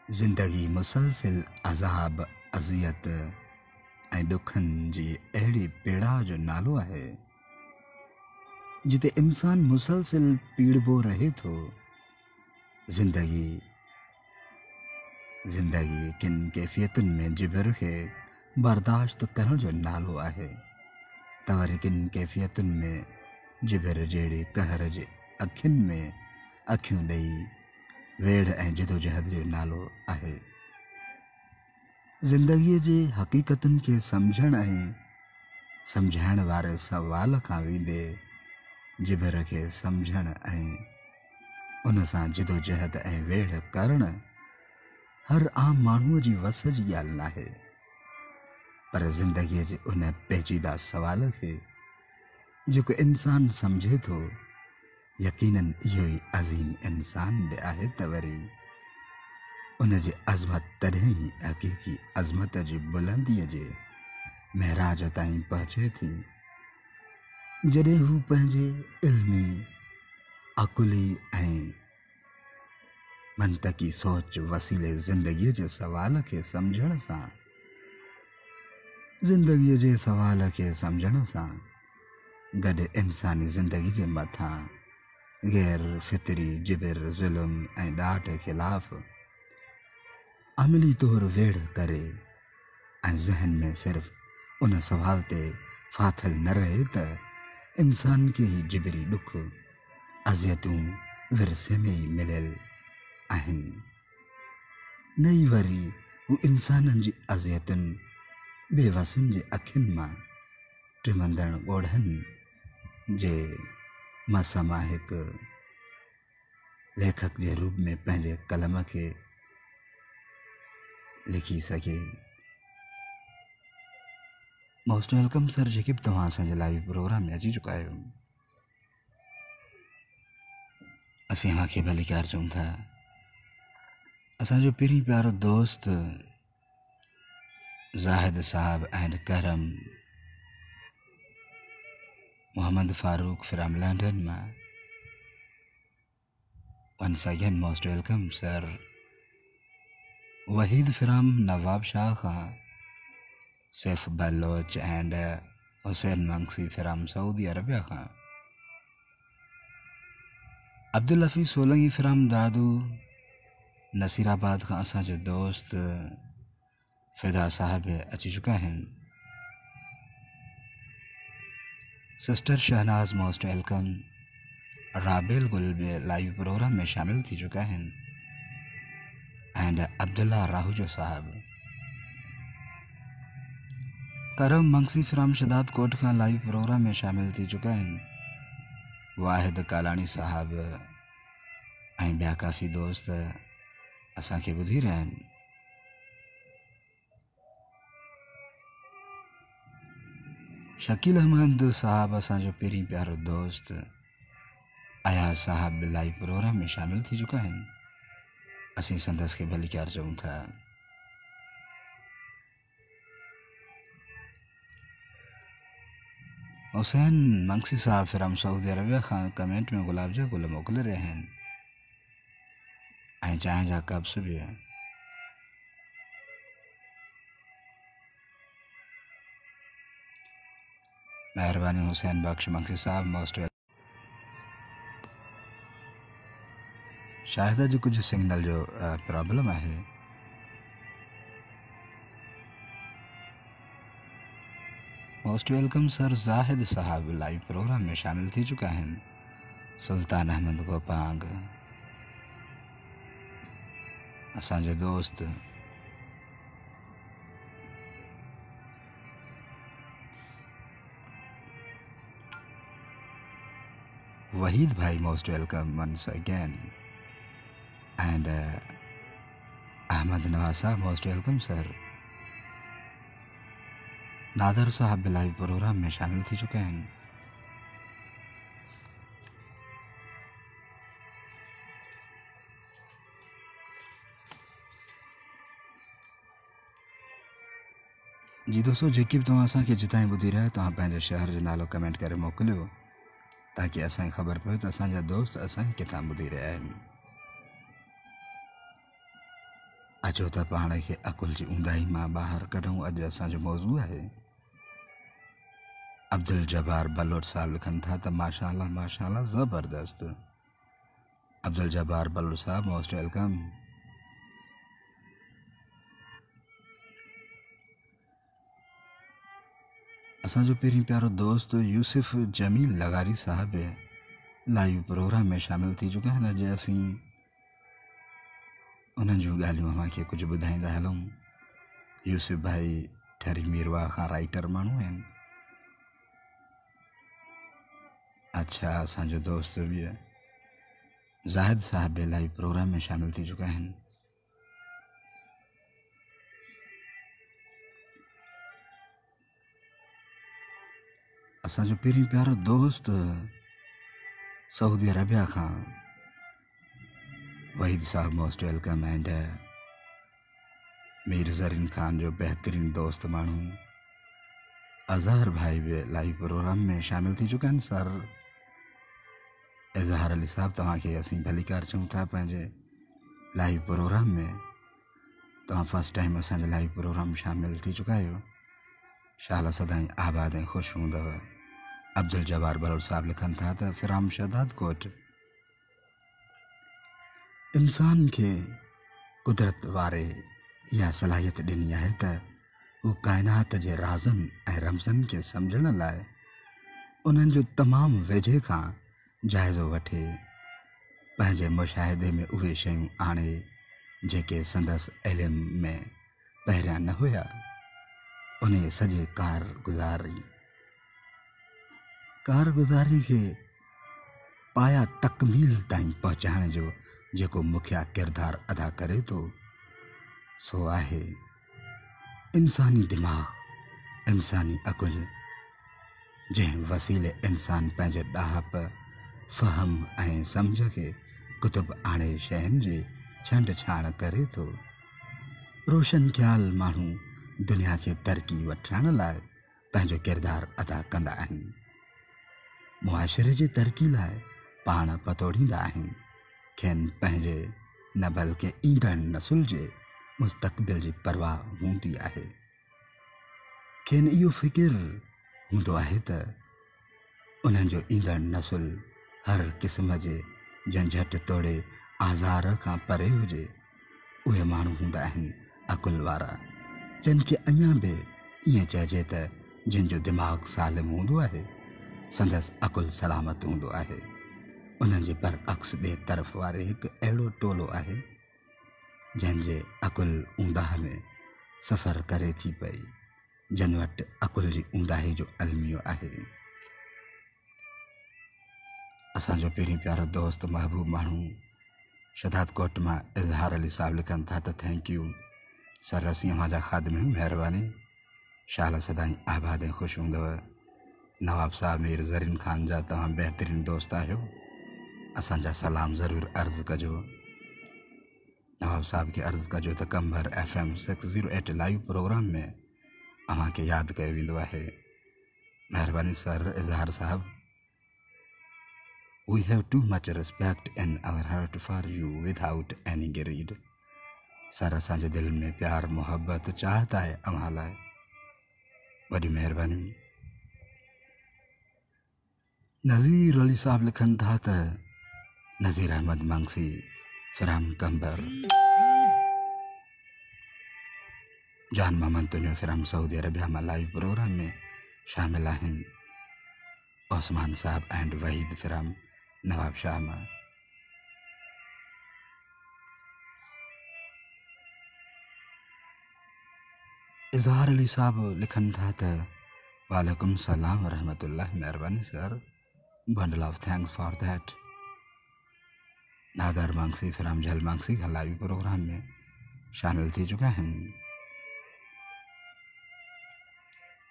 ज़िंदगी मुसलसिल अज़ाब अज़ियत ऐं ॾुखनि जी अहिड़ी पेड़ा जो नालो आहे जिते इंसान मुसलसिल पीड़िबो रहे थो। ज़िंदगी किन कैफ़ियतुनि में जिबर खे बर्दाश्त करण जो नालो आहे त वरी किन कैफ़ियतुनि में जिबर जहिड़े कहर जे अखियुनि में अखियूं ॾेई वेड़ ऐं जिदोजहद जो नालो आहे। ज़िंदगीअ जे हक़ीक़तुनि खे सम्झण ऐं सम्झाइण वारे सवाल खां वेंदे जिबर खे सम्झण ऐं उन सां जिदोजहद ऐं वेड़ करण हर आम माण्हूअ जी वस जी ॻाल्हि नाहे, पर ज़िंदगीअ जे उन पेचीदा सवाल खे जेको इंसान सम्झे थो, यकीनन इहो ई अज़ीम इंसान बि आहे त वरी उन जी अज़मत तॾहिं ई हक़ीक़ी अज़मत जी बुलंदीअ जे महराज ताईं पहुचे थी जॾहिं हू पंहिंजे इल्मी अकुली ऐं मंतकी सोच वसीले ज़िंदगीअ जे सवाल खे सम्झण सां गॾु इंसानी ज़िंदगी जे मथां गैर फितरी जिबर ज़ुल्म ऐं ॾाढ ख़िलाफ़ अमली तौर वेड़ करे ऐं ज़हन में सिर्फ़ उन सवाल ते फाथल न रहे त इंसान खे ई जिबरी ॾुख अज़ियतूं विरसे में ई मिलियल आहिनि, न ई वरी हू इंसाननि जी अज़ियतुनि बेवसुनि जे अखियुनि मां टिमंदड़ ॻोढ़नि जे मस मां हिकु लेखक जे रूप में पंहिंजे कलम खे लिखी सघे। मोस्ट वेलकम सर, जेके बि तव्हां असांजे लाइव प्रोग्राम में अची चुका आहियो। असीं तव्हांखे भलीकार चऊं था। असांजो पहिरीं प्यारो दोस्त ज़ाहिद साहब and Karam Mohammad Farooq from London मां, once again most welcome sir। Waheed from Nawab Shah खां, Saif Baloch and Hussain Mangsi from Saudi Arabia खां, अब्दुल हफीज़ सोलंगी फ्रॉम दादू नसीराबाद खां असांजो दोस्त फिदा साहब अची चुका आहिनि। Sister Shahnaz most welcome. Rabel Gul भी लाइव प्रोग्राम में शामिल थी चुका है एंड अब्दुल्ला राहुजो साहब। करम मंगसी फ्राम शदाद कोट खां लाइव प्रोग्राम में शामिल थी चुका है। वाहिद कालानी साहब ऐं ॿिया काफ़ी दोस्त असांखे ॿुधी रहिया आहिनि। शकील अहमद साहब असांजो पहिरीं प्यारो दोस्त। अयाज साहब भी लाइव प्रोग्राम में शामिल थी चुका है। असीं संदस के भलीकार चऊं था। हुसैन मंगसी साहब फ्राम सऊदी अरबिया खां कमेंट में गुलाब जा गुल मोकिले रहे हैं ऐं चांहि जा कप्स भी। मेहरबानी हुसैन बख्श मंगसी साहब मोस्ट वेलकम। शायद जो कुछ सिग्नल जो प्रॉब्लम है। Most welcome sir. जाहिद साहब लाइव प्रोग्राम में शामिल थी चुका है। सुल्तान अहमद गोपांग असांजो दोस्त। वहीद भाई most welcome once again and Ahmed Nawaz साहब मोस्ट वेलकम सर। नादर साहब भी लाइव प्रोग्राम में शामिल थी चुके हैं। जी दोस्तों, जेके भी तव्हां असांखे जितां ॿुधी रहिया तव्हां पंहिंजे शहर जो नालो कमेंट करे मोकिलियो ताकि असांखे ख़बर पए त असांजा दोस्त असांखे किथां ॿुधी रहिया आहिनि। अचो त पाण खे अकुल जी ऊंदाही मां ॿाहिरि कढूं। अॼु असांजो मौज़ू आहे अब्दुल जब्बार बलोच साहब लिखनि था त माशाअल्लाह माशाअल्लाह ज़बरदस्त। अब्दुल जब्बार बलोच साहब मोस्ट वेलकम। असांजो पहिरीं प्यारो दोस्त यूसुफ जमील लगारी साहब लाइव प्रोग्राम में शामिल थी चुका आहिनि। अॼु असीं उन्हनि जूं ॻाल्हियूं अव्हांखे कुझु ॿुधाईंदा हलूं। यूसुफ भाई ठरी मीरवा खां राइटर माण्हू आहिनि। अच्छा, असांजो दोस्त बि ज़ाहिद साहब बि लाइव प्रोग्राम में शामिल थी चुका आहिनि। असांजो पहिरीं प्यारो दोस्त सऊदी अरबिया खां वहीद साहब most welcome. And Mir Zareen Khan जो बेहतरीन दोस्त माण्हू अज़हर भाई भी लाइव प्रोग्राम में शामिल थी चुका आहिनि। सर इज़हार अली साहब तव्हांखे असीं भलीकार चऊं था पंहिंजे लाइव प्रोग्राम में। तव्हां फर्स्ट टाइम असांजे लाइव प्रोग्राम शामिल थी चुका आहियो। शाला सदाईं आबाद ऐं ख़ुशि हूंदव। अब्दुल जब्बार बलोच साहब लिखनि था त फिराम शहदाद कोट इंसान खे कुदरत वारे इहा सलाहियत ॾिनी आहे त हू काइनात जे राज़नि ऐं रमज़नि खे सम्झण लाइ उन्हनि जो तमामु वेझे खां जाइज़ो वठे, पंहिंजे मुशाहिदे में उहे शयूं आणे जेके संदसि इल्म में पहिरियां न हुया। उन सॼे कारगुज़ारी खे पाया तकमील ताईं पहुचाइण जो जेको मुखिया किरदारु अदा करे थो सो आहे इंसानी दिमाग़, इंसानी अकुल, जंहिं वसीले इंसान पंहिंजे ॾाहप फ़हम ऐं सम्झ खे कुतुब आणे शयुनि जी छंड छाण करे थो। रोशन ख़्याल माण्हू दुनिया खे तरक़ी वठण लाइ पंहिंजो किरदारु अदा कंदा आहिनि। मुआशिरे जी तरक़ी लाइ पाण पतोड़ींदा आहिनि। खेनि पंहिंजे न बल्कि ईंदड़ नसुल जे मुस्तक़बिल जी परवाह हूंदी आहे। खेनि इहो फ़िकिर हूंदो आहे त उन्हनि जो ईंदड़ नसुल हर क़िस्म जे झंझट तोड़े आज़ार खां परे हुजे। उहे माण्हू हूंदा आहिनि अकुल वारा, जिन खे अञा बि ईअं चइजे त जिन जो दिमाग़ सालिम हूंदो आहे संदसि अकुल सलामत हूंदो आहे। उन्हनि जे बरअक्स ॿिए तरफ़ वारे हिकु अहिड़ो टोलो आहे जंहिंजे अकुल ऊंदाह में सफ़र करे थी पई, जिन वटि अकुल जी ऊंदाही जो अलमियो आहे। असांजो पहिरीं प्यारो दोस्त महबूब माण्हू शहदाद कोट मां इज़हार अली साहब लिखनि था त थैंक यू सर, असीं अव्हांजा ख़ादिम आहियूं, महिरबानी। शाला सदाईं आबाद ऐं ख़ुशि हूंदव। नवाब साहब मीर ज़रीन खान जा तव्हां बहितरीन दोस्त आहियो, असांजा सलाम ज़रूरु अर्ज़ु कजो। नवाब साहब खे अर्ज़ु कजो त कंबर FM 608 लाइव प्रोग्राम में अव्हांखे यादि कयो वेंदो आहे। महिरबानी सर इज़हार साहब। We have too much respect in our heart for you without any greed. Sir असांजे दिलि में प्यार मोहब्बत चाहत आहे अव्हां लाइ, वॾी महिरबानी। नज़ीर अली साहब लिखनि था त नज़ीर अहमद मंगसी फिराम कंबर जान मोहम्मद तुनियो फिराम सऊदी अरबिया मां लाइव प्रोग्राम में शामिल आहिनि। ओस्मान साहब एंड वहीद फिराम नवाब शाह मां। इज़हार अली साहब लिखनि था त वालेकुम सलाम रहमतुल्लाह। महिरबानी sir, bundle of thanks for that. Nadir Mangsi from Jhal Mangsi का लाइव प्रोग्राम में शामिल थी चुका है।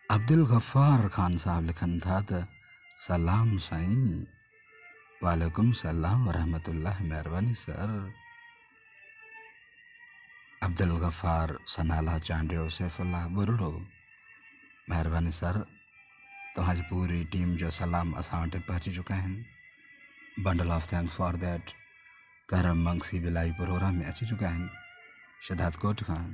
अब्दुल गफ्फार खान साहब लिखन था त सलाम साईं। वालेकुम सलाम रहमतुल्लाह। मेहरबानी सर। अब्दुल गफ्फार सनाला चांडियो सैफुल्लाह बुरड़ो, मेहरबानी सर। तव्हांजी पूरी टीम जो सलाम असां वटि पहुची चुका आहिनि। Bundle of thanks for that. करम मंगसी भी लाइव प्रोग्राम में अची चुका आहिनि। शदादकोट खां।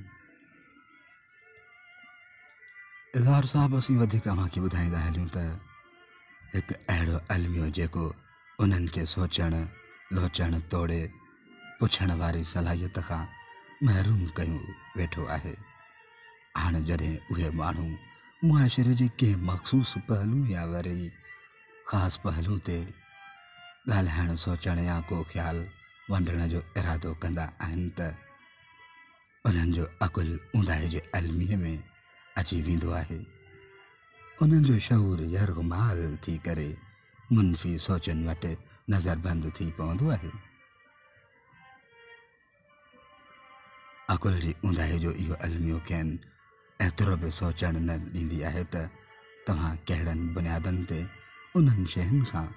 इज़हार साहब असीं वधीक अव्हांखे ॿुधाईंदा हलियूं त हिकु अहिड़ो अलमियो जेको उन्हनि खे सोचण लोचण तोड़े पुछण वारी सलाहियत खां महरूम कयूं वेठो आहे। हाणे जॾहिं उहे माण्हू मुआशिरे जे कंहिं मख़सूस पहलू या वरी ख़ासि पहलू ते ॻाल्हाइण सोचण या को ख़्यालु वंडण जो इरादो कंदा आहिनि त उन्हनि जो अकुलु ऊंदाहे जे अलमीअ में अची वेंदो आहे। उन्हनि जो शऊर यरगमाल थी करे मुनफ़ी सोचनि वटि नज़रबंद थी पवंदो आहे। अकुल जी ऊंदाहे जो इहो अलमियो खेनि एतिरो बि सोचणु न ॾींदी आहे त तव्हां कहिड़नि बुनियादनि ते उन्हनि शयुनि खां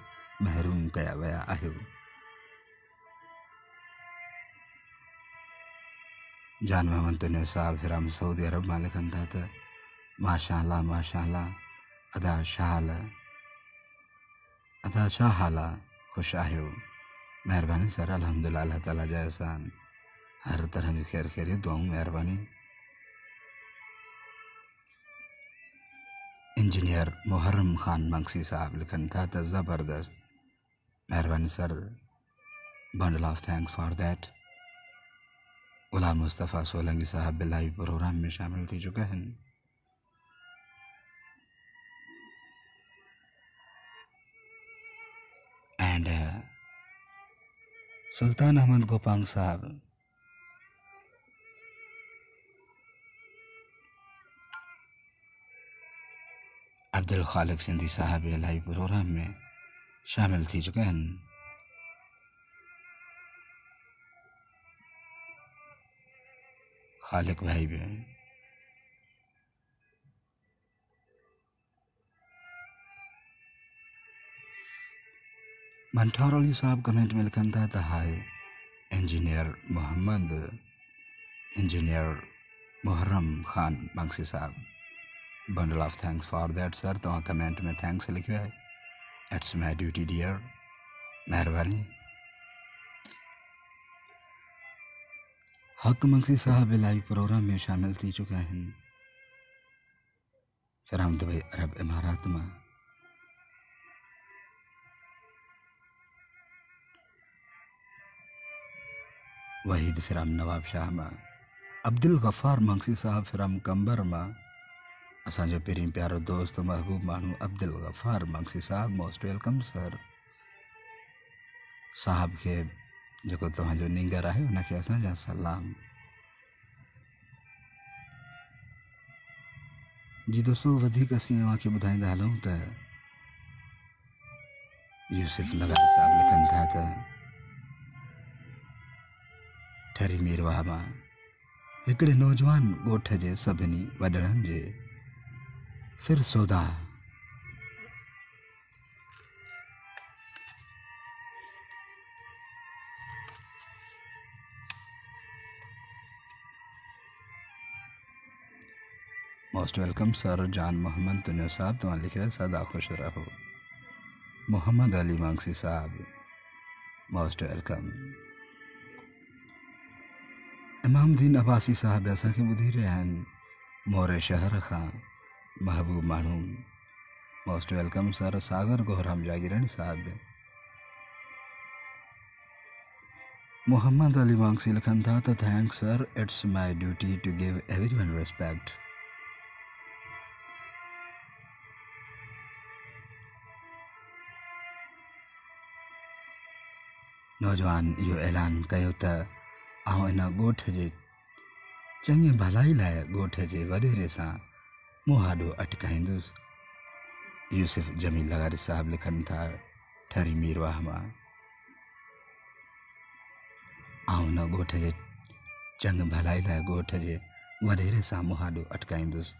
महरूम कया विया आहियो। जान मोहम्मद तुनियो साहब फिराम सऊदी अरब मां लिखनि था त माशाअल्लाह माशाअल्लाह अदा छा हाल आहे, ख़ुशि आहियो। महिरबानी सर, अल्हम्दुलिल्लाह, अल्लाह ताला जा एहसान, हर तरह जी ख़ैर ख़ैरियत दुआऊं, महिरबानी। इंजीनियर मुहर्रम खान मंगसी साहब लिखनि था त ज़बरदस्त, महिरबानी sir, bundle of thanks for that. Ghulam Mustafa Solangi साहब भी लाइव प्रोग्राम में शामिल थी चुके हैं। एंड सुल्तान अहमद गोपांग साहब, अब्दुल खालिक सिंधी साहब भी लाइव प्रोग्राम में शामिल थी चुके हैं। खालिक भाई भी मंठौर अली साहब कमेंट में लिखन था त हाय इंजीनियर मुहर्रम खान मंगसी साहब, bundle of thanks for that sir. तव्हां कमेंट में थैंक्स लिखियो है, इट्स माई ड्यूटी डियर, महिरबानी। हक मंगसी साहब लाइव प्रोग्राम में शामिल थी चुका हैं। फिराम दुबई अरब इमारात में। वहीद फिराम नवाब शाह में। अब्दुल गफ़ार मंगसी साहब फिराम कंबर में। असांजो पहिरीं प्यारो दोस्त महबूब मानू अब्दुल गफ़ार मंगसी साहब, मोस्ट वेलकम सर। साहब के जो तव्हांजो नींगर आहे उनखे असांजा सलाम। जी दोस्तों, वधीक असीं अव्हांखे ॿुधाईंदा हलूं त यूसुफ नगारी साहब लिखनि था त ठरी मीरवाह मां हिकिड़े नौजवान ॻोठ जे सभिनी वॾड़नि जे फिरसोदा most welcome sir. Jan Mohammad Tunio साहब तव्हां लिखियो सदा खुश रहो। मोहम्मद अली मंगसी साहब, मोस्ट वेलकम। इमामदीन अब्बासी साहब असांखे ॿुधी रहिया आहिनि मोरे शहर खां, महबूब माण्हू, most welcome sir. Sagar Gohram Jagirani साहब, मोहम्मद अली मंगसी लिखनि था त thanks sir, it's my duty to give everyone respect. नौजवान इहो ऐलान कयो त आउं इन ॻोठ जे चङी भलाई लाइ ॻोठ जे वॾेरे सां मुहाॾो अटकाईंदुसि। यूसुफ जमील लगारी साहब लिखनि था ठरी मीरवाह मां। आउं इन ॻोठ जे चङ भलाई लाइ ॻोठ जे वॾेरे सां मुहाॾो अटकाईंदुसि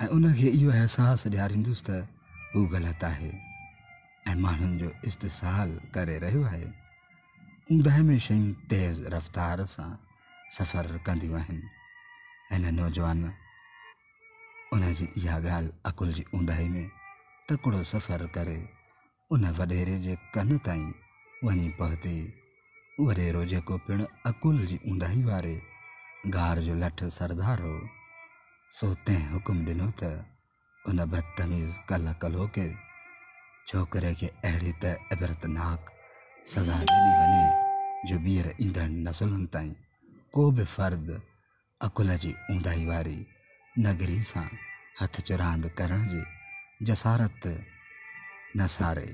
ऐं उनखे इहो अहसासु ॾियारींदुसि त हू ग़लति आहे ऐं माण्हुनि जो इस्तेसाल करे रहियो आहे। ऊंदहि में शयूं तेज़ रफ़्तार सां सफ़र कंदियूं आहिनि। हिन नौजवान उनजी इहा ॻाल्हि अकुल जी ऊंदहि में तकिड़ो सफ़र करे उन वॾेरे जे कन ताईं वञी पहुती। वॾेरो जेको पिणु अकुल जी ऊंदहि वारे गार जो लठ सरदार हो, सोते हुक्म ॾिनो त उन बदतमीज़ कल कलो के छोकिरे खे अहिड़ी त इबरतनाक सज़ा ॾिनी वञे जो ॿीहर ईंदड़ नसुलनि ताईं को बि फ़र्द अकुल जी ऊंदाही वारी नगरी सां हथ चुरांद करण जी जसारत न सारे।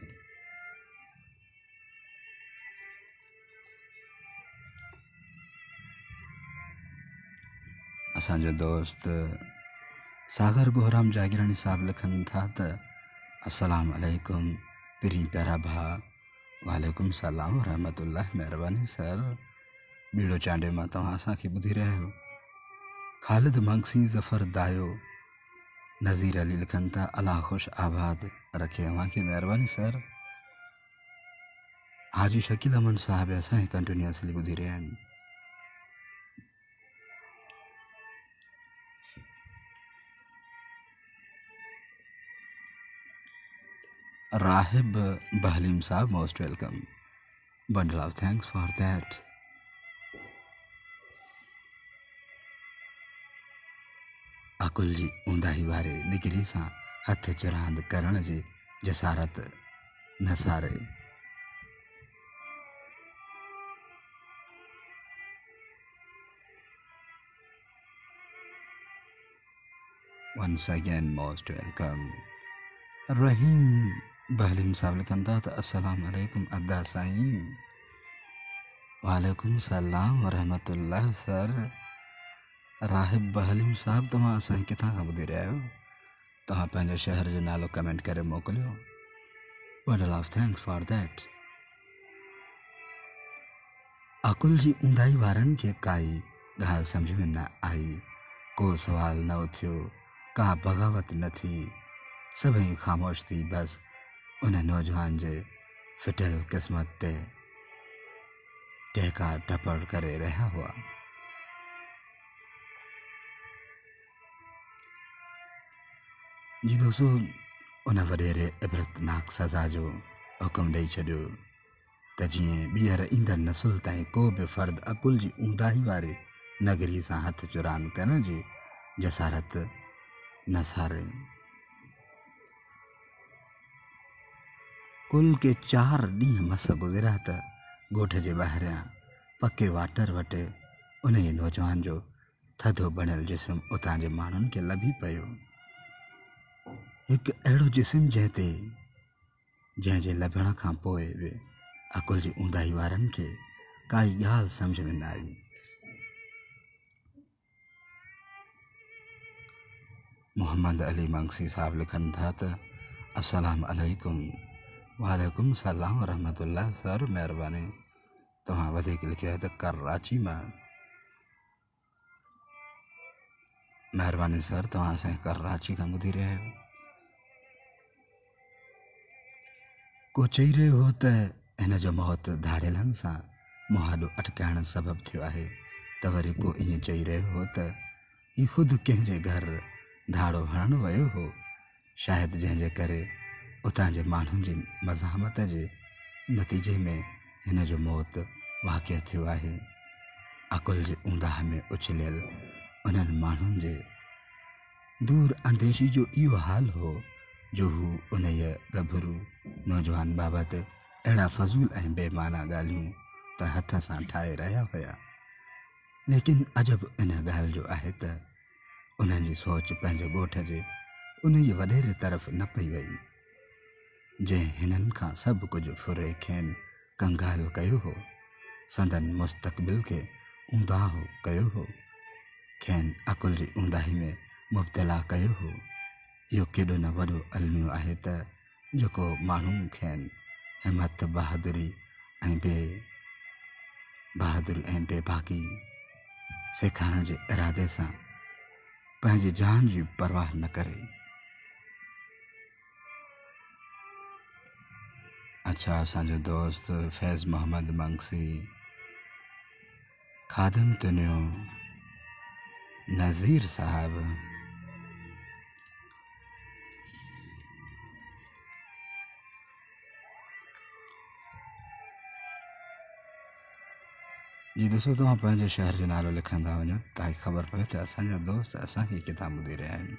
असांजो दोस्त सागर गोहराम जागरानी साहब लिखनि था त अस्सलाम अलैकुम पिरी प्यारा भाउ। वालेकुम सलाम रहमतुल्लाह। महिरबानी सर। बीड़ो चांडे मां तव्हां असांखे ॿुधी रहिया आहियो। ख़ालिद मंगसी ज़फ़र दायो नज़ीर अली लिखनि था अलाह ख़ुश आबाद रखे अव्हांखे। महिरबानी सर। हाजी शकील अमन साहब असांखे कंटिन्यूअसली ॿुधी रहिया आहिनि। राहिब बहलीम साहब most welcome. Bundle of thanks for that. अकुल जी ऊंदाही वारे निगरी सां हथ चुरांद करण जी जसारत न सारे। Once again most welcome। रहीम बहलीम साहब लिखनि था त अस्सलाम अलैकुम अदा साईं। वालेकुम सलाम वरहमतुल्लाह सर। राहिब बहलीम साहब तव्हां असांखे किथां खां ॿुधी रहिया आहियो? तव्हां पंहिंजे शहर जो नालो कमेंट करे मोकिलियो। Bundle of thanks for that. अकुल जी ऊंदाही वारनि खे काई ॻाल्हि सम्झ में न आई, को सवाल न उथियो, का बग़ावत न थी। सभई ख़ामोश थी बसि उन नौजवान जे फिटियल क़िस्मत ते टहका टपड़ करे रहिया हुआ। जी दोस्तों, उन वॾेरे इबरतनाक सज़ा जो हुकुम ॾेई छॾियो त जीअं ॿीहर ईंदड़ नसुल ताईं को बि फ़र्द अकुल जी ऊंदाही वारे नगरी सां हथ चुरांद करण जी जसारत न सारे। कुल के 4 ॾींहं मस गुज़रिया त ॻोठ जे ॿाहिरियां पके वाटर वटि उन ई नौजवान जो थधो बणियल जिस्म उतां जे माण्हुनि खे लभी पियो। हिकु अहिड़ो जिस्म जंहिंजे लभण खां पोइ बि अकुल जी ऊंदाही वारनि खे काई ॻाल्हि सम्झ में न आई। मोहम्मद अली मंगसी साहब लिखनि था त अस्सलाम अलैकुम। वालेकुम सलाम रहमतुल्लाह सर। महिरबानी। तव्हां वधीक लिखियो आहे त कराची मां। महिरबानी सर। तव्हां असांखे कराची खां ॿुधी रहिया आहियो। को चई रहियो हो त हिन जो मौत धाड़ेलनि सां मुहाॾो अटकाइण सबबु थियो आहे, त वरी को ईअं चई रहियो हो त ही ख़ुदि कंहिंजे घर धाड़ो हणण वियो हो, शायदि जंहिंजे करे उतां जे माण्हुनि जी मज़ामत जे नतीजे में हिन जो मौत वाक़िअ थियो आहे। अकुल जे ऊंदाह में उछलियल उन्हनि माण्हुनि जे दूर अंदेशी जो इहो हाल हो जो हू उन गभरू नौजवान बाबति अहिड़ा फज़ूल ऐं बेमाना ॻाल्हियूं त हथ सां ठाहे रहिया हुया। लेकिन अजब इन ॻाल्हि जो आहे त उन्हनि जी सोच पंहिंजे ॻोठ जे उन ई वॾेरे तरफ़ न पई वई जंहिं हिननि खां सभु कुझु फुरे खेनि कंगाल कयो हो, संदन मुस्तक़बिल खे ऊंदाह कयो हो, खेनि अकुल जी ऊंदाही में मुब्तला कयो हो। इहो केॾो न वॾो अलमियो आहे त जेको माण्हू खेनि हिमत बहादुरी ऐं बेबाकी सेखारण जे इरादे सां पंहिंजी जान जी परवाह न करे। अच्छा, असांजो दोस्त फैज़ मोहम्मद मंगसी खादिम तुनियो नज़ीर साहब जी दोस्तों, तव्हां पंहिंजे शहर जो नालो लिखंदा वञो ताकि ख़बर पए त असांजा दोस्त असांखे किथां ॿुधी रहिया आहिनि।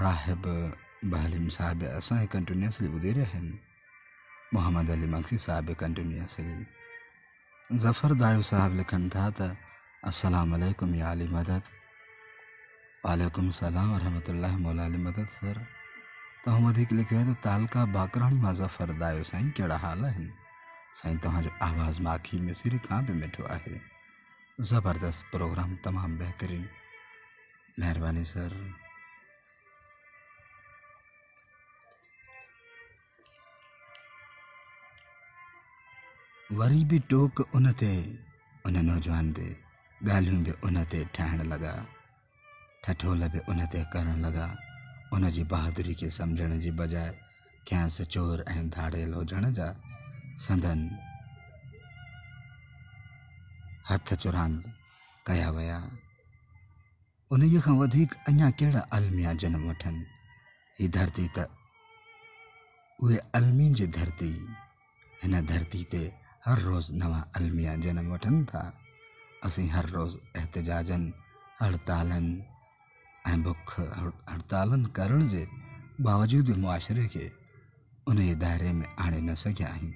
राहिब बहलीम साहिब असांखे कंटिन्यूसली ॿुधी रहिया आहिनि। मोहम्मद अली मक्सी साहिब कंटिन्यूसली। ज़फ़र दायूं साहिब लिखनि था त अस्सलाम वालेकुम या अली मदद। वालेकुम सलाम वरहमतुल्लाह मौला अली मदद। सर तव्हां वधीक लिखियो आहे त तालका बाकराणी मां ज़फ़र दायूं। साईं कहिड़ा हाल आहिनि? साईं तव्हांजो आवाज़ मां अखी में सिर खां बि मिठो आहे। ज़बरदस्त प्रोग्राम, तमामु बहितरीन, महिरबानी सर। वरी बि टोक उन ते, उन नौजवान ते, ॻाल्हियूं बि उन ते ठहण लॻा, ठठोल बि उन ते करण लॻा। उन जी बहादुरी खे सम्झण जी बजाए कंहिंसि चोर ऐं धाड़ेल हुजण जा संदन हथ चुरांद कया विया। उन खां वधीक अञा कहिड़ा अलमिया जनम वठनि। ही धरती त उहे अलमी जी धरती। हिन धरती ते हर रोज़ नवां अलमिया जनम वठनि था। असीं हर रोज़ एहतजाजनि, हड़तालनि ऐं बुख हड़तालनि करण जे बावजूद बि मुआशरे खे उन जे दायरे में आणे न सघिया आहियूं।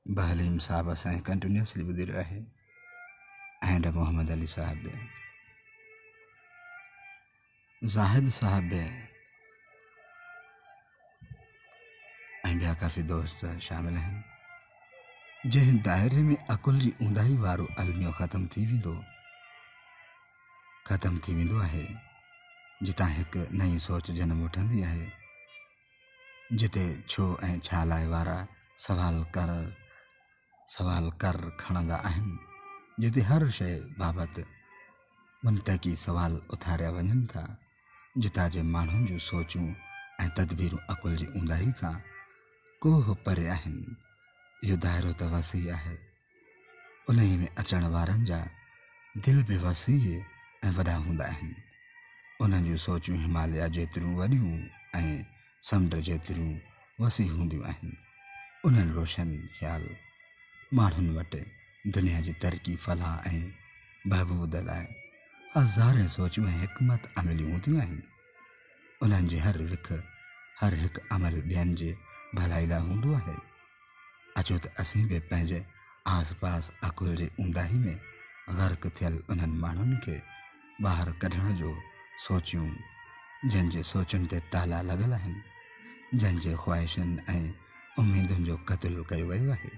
बहलीम साहब असांखे कंटिन्यूसली ॿुधी रहियो आहे। एंड मोहम्मद अली साहब बि, ज़ाहिद साहब बि ऐं ॿिया काफ़ी दोस्त शामिल आहिनि। जंहिं दायरे में अकुल जी ऊंदाही वारो अलमियो ख़तम थी वेंदो आहे, जितां हिकु नई सोच जनम वठंदी आहे, जिते छो ऐं छा लाइ वारा सवाल कर खणंदा आहिनि, जिते हर शइ बाबति मुंतकी सवाल उथारिया वञनि था, जितां जे माण्हुनि जूं सोचूं ऐं तदबीरूं अकुल जी ऊंदाही खां कोह परे आहिनि। इहो दाइरो त वसी आहे, उन में अचण वारनि जा दिलि बि वसी ऐं वॾा हूंदा आहिनि। उन्हनि जूं सोचूं हिमालया जेतिरियूं वॾियूं ऐं समुंड जेतिरियूं वसी हूंदियूं आहिनि। उन्हनि रोशन ख़्याल माण्हुनि वटि दुनिया जी तरक़ी, फलाह ऐं बहबूद लाइ हज़ारे सोचूं ऐं हिकमत अमलियूं हूंदियूं आहिनि। उन्हनि जे हर हिकु अमल ॿियनि जे भलाई लाइ हूंदो आहे। अचो त असीं बि पंहिंजे आस पास अकुल जी ऊंदाही में ग़र्क़ थियल उन्हनि माण्हुनि खे ॿाहिरि कढण जो सोचियूं, जंहिंजे सोचुनि ते ताला लॻल आहिनि, जंहिंजे ख़्वाहिशुनि ऐं उमेदुनि जो क़त्लु कयो वियो आहे।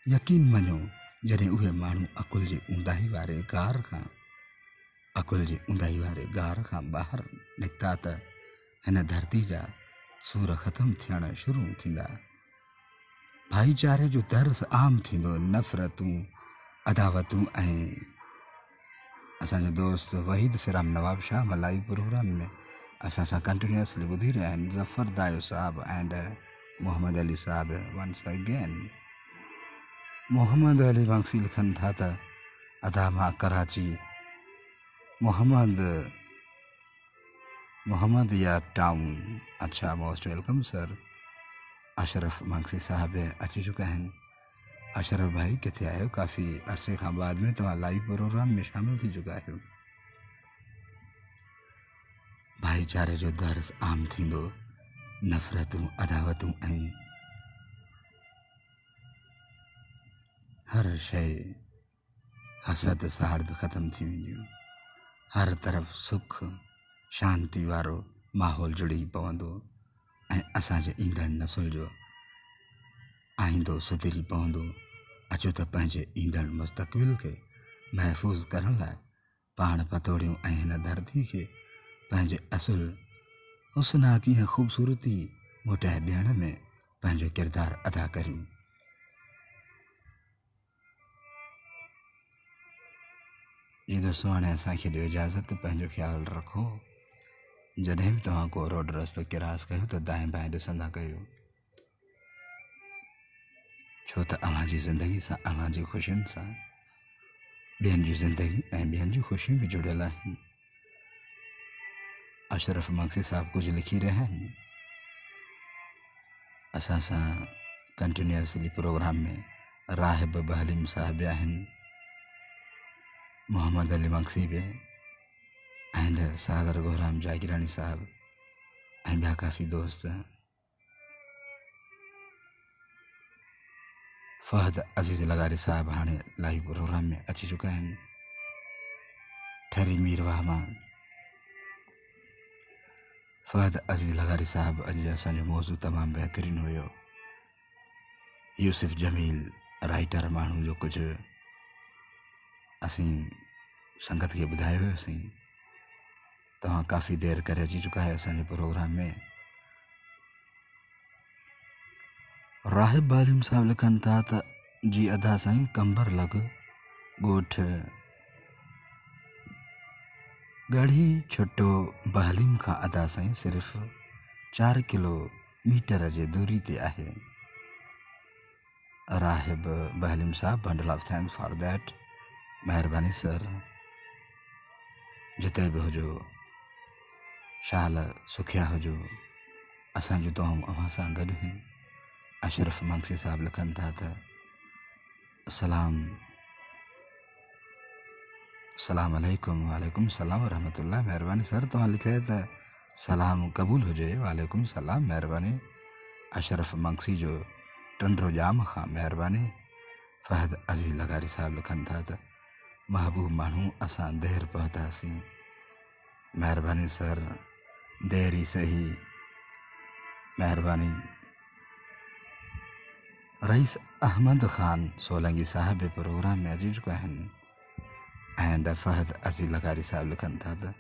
यकीन मञो, जॾहिं उहे माण्हू अकुल जी ऊंदाही वारे गार खां ॿाहिरि निकिता त हिन धरती जा सूर ख़तमु थियण शुरू थींदा। भाईचारे जो दर्स आम थींदो। नफ़रतूं, अदावतूं ऐं असांजो दोस्त वहीद फिराम नवाब शाह मलाई प्रोग्राम में असां सां कंटिन्यूसली ॿुधी रहिया आहिनि। ज़फ़र दायो साहब एंड मोहम्मद अली साहब वंस अगेन। मोहम्मद अली मक्सी लिखनि था त अदा मां कराची मोहम्मद या टाउन। अच्छा, most welcome sir. Ashraf Maksi साहब अची चुका आहिनि। अशरफ भाई किथे आहियो? काफ़ी अरसे खां बाद में तव्हां लाइव प्रोग्राम में शामिल थी चुका आहियो। भाईचारे जो दर्स आम थींदो। नफ़रतूं, अदावतूं ऐं हर शइ, हसद साड़ बि ख़तमु थी वेंदियूं। हर तरफ़ सुख शांती वारो माहौल जुड़ी पवंदो ऐं असांजे ईंदड़ नसुल जो आईंदो सुधरी पवंदो। अचो त पंहिंजे ईंदड़ मुस्तक़बिल खे महफ़ूज़ करण लाइ पाण पतोड़ियूं ऐं हिन धरती खे पंहिंजे असुल हुस्नाकी ऐं ख़ूबसूरती मोटाए ॾियण में पंहिंजो किरदारु अदा करियूं। जी दोस्तों, हाणे असांखे ॾियो इजाज़त। पंहिंजो ख़्यालु रखो। जॾहिं बि तव्हां को रोड रस्तो क्रॉस कयो त दाएं बाएं ॾिसंदा कयो, छो त अव्हांजी ज़िंदगी सां, अव्हांजी ख़ुशियुनि सां ॿियनि जी ज़िंदगी ऐं ॿियनि जूं ख़ुशियूं बि जुड़ियल आहिनि। अशरफ मक्सी साहब कुछ लिखी रहे हैं। असां सां कंटिन्यूअसली प्रोग्राम में राहिब बहलीम साहब आहिनि, मोहम्मद अली मक्सी बि एंड सागर गोराम जागीरानी साहब ऐं ॿिया काफ़ी दोस्त। फहद अज़ीज़ लगारी साहब हाणे लाइव प्रोग्राम में अची चुका आहिनि। ठहरी मीरवाह मां फहद अज़ीज़ लगारी साहब अॼु असांजो मौज़ू तमामु बहितरीनु हुयो। यूसुफ जमील राइटर माण्हू जो कुझु असीं संगत खे ॿुधायो हुयोसीं। तव्हां काफ़ी देरि करे अची चुका आहे असांजे प्रोग्राम में। राहिब बहलीम साहब लिखनि था त जी अदा साईं कंबर लॻ ॻोठ गढ़ी छुटो बहलीम खां अदा साईं सिर्फ़ु 4 किलोमीटर जे दूरी ते आहे। राहिब बहलीम साहब bundle of thanks for that. महिरबानी सर, जिते बि हुजो शाल सुखिया हुजो, असांजो दुआऊं अव्हां सां गॾु आहिनि। अशरफ मक्सी साहब लिखनि था त सलाम अलैकुम। वालेकुम सलाम वरहमतुल्लाह। महिरबानी सर, तव्हां लिखियो त सलाम क़बूल हुजे। वालेकुम सलाम, महिरबानी। अशरफ मक्सी जो टंडरो जाम खां महिरबानी। फहद अज़ीज़ लगारी साहब लिखनि था त महबूब माण्हू असां देरि पहुतासीं। महिरबानी सर, देरि ई सही, महिरबानी। रईस अहमद ख़ान सोलंगी साहब बि प्रोग्राम में अची चुका आहिनि। एंड फहद अज़ीज़ लगारी साहब लिखनि था त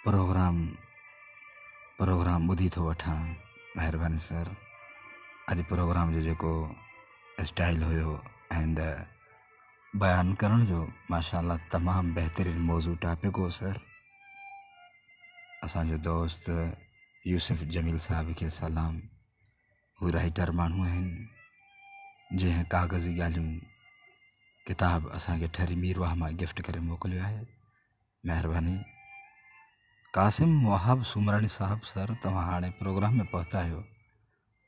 प्रोग्राम ॿुधी थो वठां। महिरबानी सर। अॼु प्रोग्राम जो जेको स्टाइल हुयो एंड बयानु करण जो माशाअल्लाह तमामु बहितरीनु मौज़ू टॉपिक हो सर। असांजो दोस्त यूसुफ जमील साहब खे सलाम। हू राइटर माण्हू आहिनि जंहिं काग़ज़ी ॻाल्हियूं किताब असांखे ठहरी मीरवाह मां गिफ्ट करे मोकिलियो आहे। महिरबानी। कासिम वहाब सुमरानी साहब सर, तव्हां हाणे प्रोग्राम में पहुता आहियो।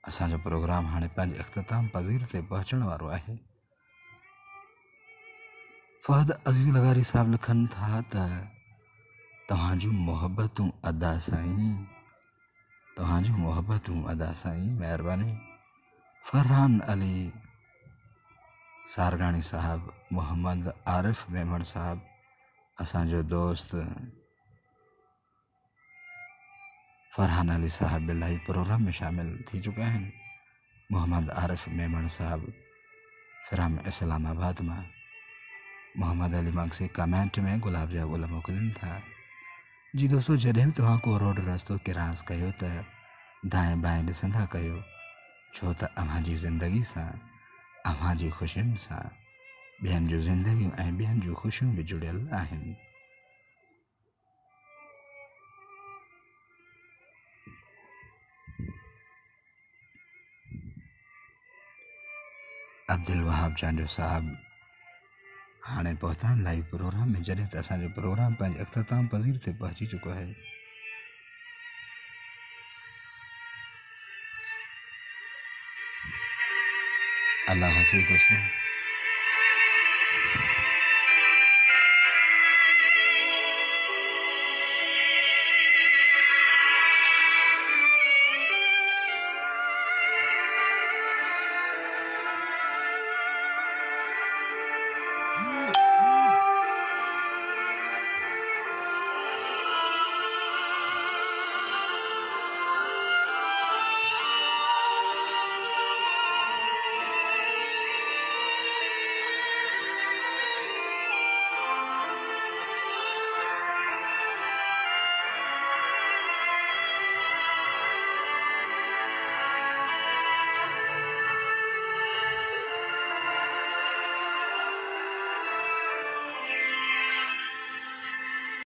असांजो प्रोग्राम हाणे पंहिंजे इख़्तिताम पज़ीर ते पहुचण वारो आहे। फहद अज़ीज़ लगारी साहब लिखनि था त तव्हां जूं मोहबतूं अदा साईं, तव्हां जूं मोहबतूं अदा साईं, महिरबानी। फरहान अली सारगानी साहब, मोहम्मद आरिफ मेमण साहब, असांजो दोस्त फरहान अली साहब बि लाइव प्रोग्राम में शामिल थी चुका आहिनि। मोहम्मद आरिफ मेमण साहब फिराम इस्लामाबाद मां। मोहम्मद अली मक्सी कमेंट में गुलाब जा गुल मोकिलनि था। जी दोस्तों, जॾहिं बि तव्हां को रोड रस्तो क्रॉस कयो त दाएं बाएं ॾिसंदा कयो, छो त अव्हां जी ज़िंदगी सां, अव्हां जी ख़ुशियुनि सां ॿियनि जूं ज़िंदगियूं ऐं ॿियनि जूं ख़ुशियूं बि जुड़ियल आहिनि। अब्दुल वहाब चांडो साहब हाणे पहुता आहिनि लाइव प्रोग्राम में, जॾहिं त असांजो प्रोग्राम पंहिंजे इख़्तिताम पज़ीर ते पहुची चुको आहे। अल्लाह हाफ़िज़ दोस्तों।